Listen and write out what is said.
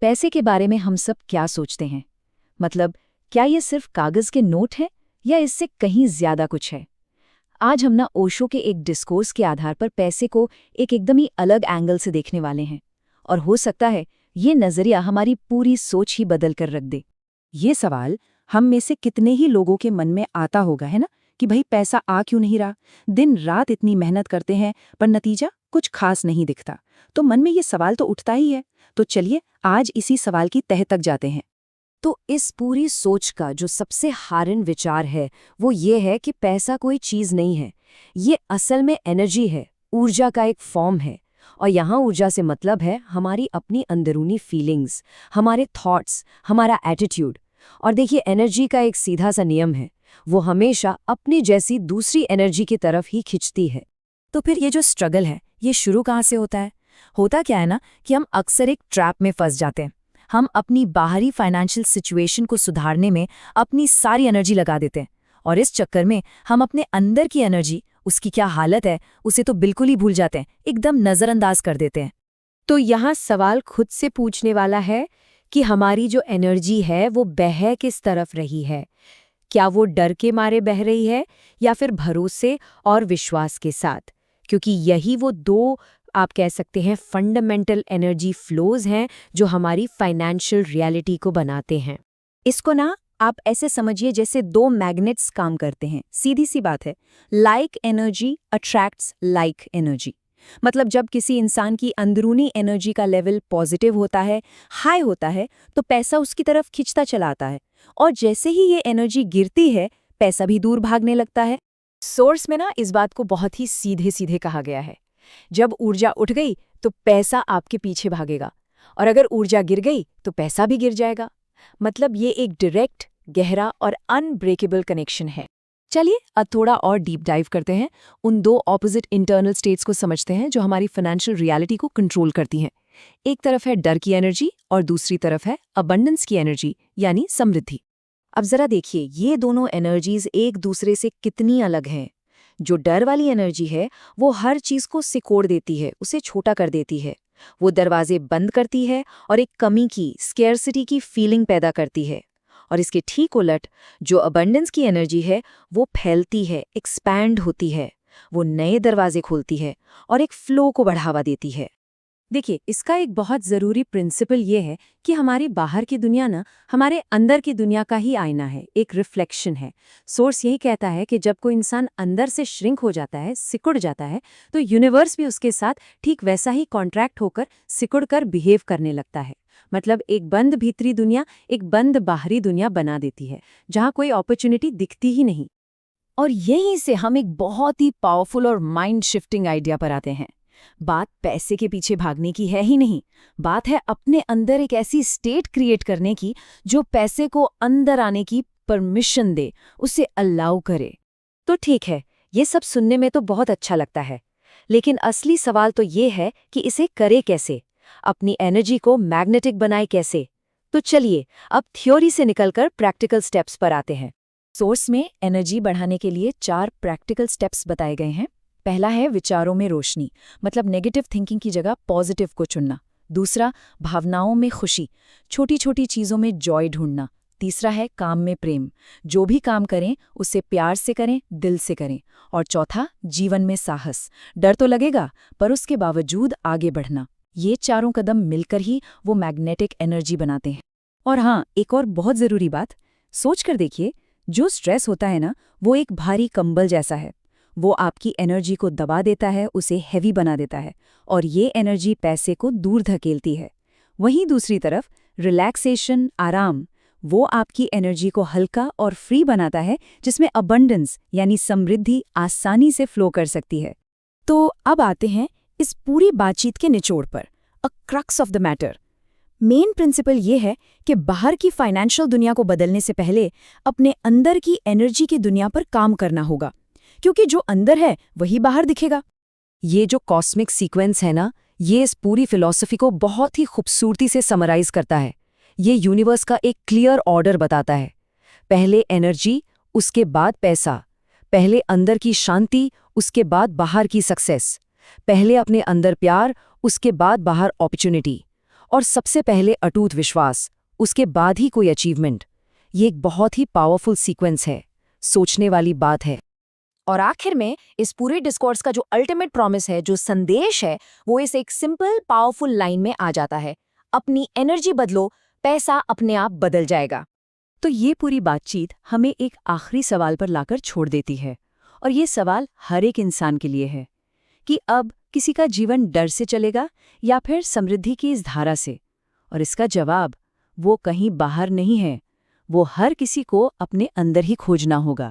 पैसे के बारे में हम सब क्या सोचते हैं? मतलब, क्या ये सिर्फ कागज के नोट हैं या इससे कहीं ज्यादा कुछ है? आज हम ना ओशो के एक डिस्कोर्स के आधार पर पैसे को एक एकदम ही अलग एंगल से देखने वाले हैं। और हो सकता है ये नजरिया हमारी पूरी सोच ही बदल कर रख दे। ये सवाल हम में से कितने ही लोगों के मन में आता होगा, है ना, कि भाई पैसा आ क्यों नहीं रहा। दिन रात इतनी मेहनत करते हैं पर नतीजा कुछ खास नहीं दिखता। तो मन में ये सवाल तो उठता ही है। तो चलिए आज इसी सवाल की तह तक जाते हैं। तो इस पूरी सोच का जो सबसे हारिन विचार है वो ये है कि पैसा कोई चीज नहीं है। ये असल में एनर्जी है, ऊर्जा का एक फॉर्म है। और यहाँ ऊर्जा से मतलब है हमारी अपनी अंदरूनी फीलिंग्स, हमारे थॉट्स, हमारा एटीट्यूड। और देखिए, एनर्जी का एक सीधा सा नियम है, वो हमेशा अपनी जैसी दूसरी एनर्जी की तरफ ही खिंचती है। तो फिर ये जो स्ट्रगल है, ये शुरू कहाँ से होता है? होता क्या है ना कि हम अक्सर एक ट्रैप में फंस जाते हैं। हम अपनी बाहरी फाइनेंशियल सिचुएशन को सुधारने में अपनी सारी एनर्जी लगा देते हैं, और इस चक्कर में हम अपने अंदर की एनर्जी, उसकी क्या हालत है, उसे तो बिल्कुल ही भूल जाते हैं, एकदम नज़रअंदाज कर देते हैं। तो यहाँ सवाल खुद से पूछने वाला है कि हमारी जो एनर्जी है वो बह किस तरफ रही है। क्या वो डर के मारे बह रही है या फिर भरोसे और विश्वास के साथ? क्योंकि यही वो दो, आप कह सकते हैं, फंडामेंटल एनर्जी फ्लोज हैं जो हमारी फाइनेंशियल रियलिटी को बनाते हैं। इसको ना आप ऐसे समझिए जैसे दो मैग्नेट्स काम करते हैं। सीधी सी बात है, like energy attracts like energy. मतलब जब किसी इंसान की अंदरूनी एनर्जी का लेवल पॉजिटिव होता है, हाई होता है, तो पैसा उसकी तरफ खिंचता चला आता है। और जैसे ही ये एनर्जी गिरती है, पैसा भी दूर भागने लगता है। सोर्स में ना इस बात को बहुत ही सीधे सीधे कहा गया है। जब ऊर्जा उठ गई तो पैसा आपके पीछे भागेगा, और अगर ऊर्जा गिर गई तो पैसा भी गिर जाएगा। मतलब ये एक डायरेक्ट, गहरा और अनब्रेकेबल कनेक्शन है। चलिए अब थोड़ा और डीप डाइव करते हैं, उन दो ऑपोजिट इंटरनल स्टेट्स को समझते हैं जो हमारी फाइनेंशियल रियलिटी को कंट्रोल करती हैं। एक तरफ है डर की एनर्जी और दूसरी तरफ है अबंडेंस की एनर्जी, यानी समृद्धि। अब जरा देखिए, ये दोनों एनर्जीज एक दूसरे से कितनी अलग हैं। जो डर वाली एनर्जी है वो हर चीज को सिकोड़ देती है, उसे छोटा कर देती है। वो दरवाजे बंद करती है और एक कमी की, स्केर्सिटी की फीलिंग पैदा करती है। और इसके ठीक उलट जो अबंडेंस की एनर्जी है वो फैलती है, एक्सपैंड होती है। वो नए दरवाजे खोलती है और एक फ्लो को बढ़ावा देती है। देखिए, इसका एक बहुत ज़रूरी प्रिंसिपल ये है कि हमारी बाहर की दुनिया ना हमारे अंदर की दुनिया का ही आईना है, एक रिफ्लेक्शन है। सोर्स यही कहता है कि जब कोई इंसान अंदर से श्रिंक हो जाता है, सिकुड़ जाता है, तो यूनिवर्स भी उसके साथ ठीक वैसा ही कॉन्ट्रैक्ट होकर सिकुड़ कर बिहेव करने लगता है। मतलब एक बंद भीतरी दुनिया एक बंद बाहरी दुनिया बना देती है, जहाँ कोई अपॉर्चुनिटी दिखती ही नहीं। और यहीं से हम एक बहुत ही पावरफुल और माइंड शिफ्टिंग आइडिया पर आते हैं। बात पैसे के पीछे भागने की है ही नहीं, बात है अपने अंदर एक ऐसी स्टेट क्रिएट करने की जो पैसे को अंदर आने की परमिशन दे, उसे अलाउ करे। तो ठीक है, ये सब सुनने में तो बहुत अच्छा लगता है, लेकिन असली सवाल तो ये है कि इसे करे कैसे, अपनी एनर्जी को मैग्नेटिक बनाए कैसे। तो चलिए अब थ्योरी से निकलकर प्रैक्टिकल स्टेप्स पर आते हैं। सोर्स में एनर्जी बढ़ाने के लिए 4 प्रैक्टिकल स्टेप्स बताए गए हैं। पहला है विचारों में रोशनी, मतलब नेगेटिव थिंकिंग की जगह पॉजिटिव को चुनना। दूसरा, भावनाओं में खुशी, छोटी छोटी चीज़ों में जॉय ढूंढना। तीसरा है काम में प्रेम, जो भी काम करें उसे प्यार से करें, दिल से करें। और चौथा, जीवन में साहस, डर तो लगेगा पर उसके बावजूद आगे बढ़ना। ये चारों कदम मिलकर ही वो मैग्नेटिक एनर्जी बनाते हैं। और हाँ, एक और बहुत ज़रूरी बात, सोच कर देखिए, जो स्ट्रेस होता है ना, वो एक भारी कंबल जैसा है। वो आपकी एनर्जी को दबा देता है, उसे हैवी बना देता है, और ये एनर्जी पैसे को दूर धकेलती है। वहीं दूसरी तरफ रिलैक्सेशन, आराम, वो आपकी एनर्जी को हल्का और फ्री बनाता है, जिसमें अबंडेंस यानी समृद्धि आसानी से फ्लो कर सकती है। तो अब आते हैं इस पूरी बातचीत के निचोड़ पर, a crux of the matter. Main principle ये है कि बाहर की फाइनेंशियल दुनिया को बदलने से पहले अपने अंदर की एनर्जी की दुनिया पर काम करना होगा, क्योंकि जो अंदर है वही बाहर दिखेगा। ये जो कॉस्मिक सीक्वेंस है ना, ये इस पूरी फिलॉसफी को बहुत ही खूबसूरती से समराइज करता है। ये यूनिवर्स का एक क्लियर ऑर्डर बताता है। पहले एनर्जी, उसके बाद पैसा। पहले अंदर की शांति, उसके बाद बाहर की सक्सेस। पहले अपने अंदर प्यार, उसके बाद बाहर अपॉर्चुनिटी। और सबसे पहले अटूट विश्वास, उसके बाद ही कोई अचीवमेंट। ये एक बहुत ही पावरफुल सीक्वेंस है, सोचने वाली बात है। और आखिर में इस पूरे डिस्कोर्स का जो अल्टीमेट प्रॉमिस है, जो संदेश है, वो इस एक सिंपल पावरफुल लाइन में आ जाता है, अपनी एनर्जी बदलो, पैसा अपने आप बदल जाएगा। तो ये पूरी बातचीत हमें एक आखिरी सवाल पर लाकर छोड़ देती है, और ये सवाल हर एक इंसान के लिए है कि अब किसी का जीवन डर से चलेगा या फिर समृद्धि की इस धारा से। और इसका जवाब वो कहीं बाहर नहीं है, वो हर किसी को अपने अंदर ही खोजना होगा।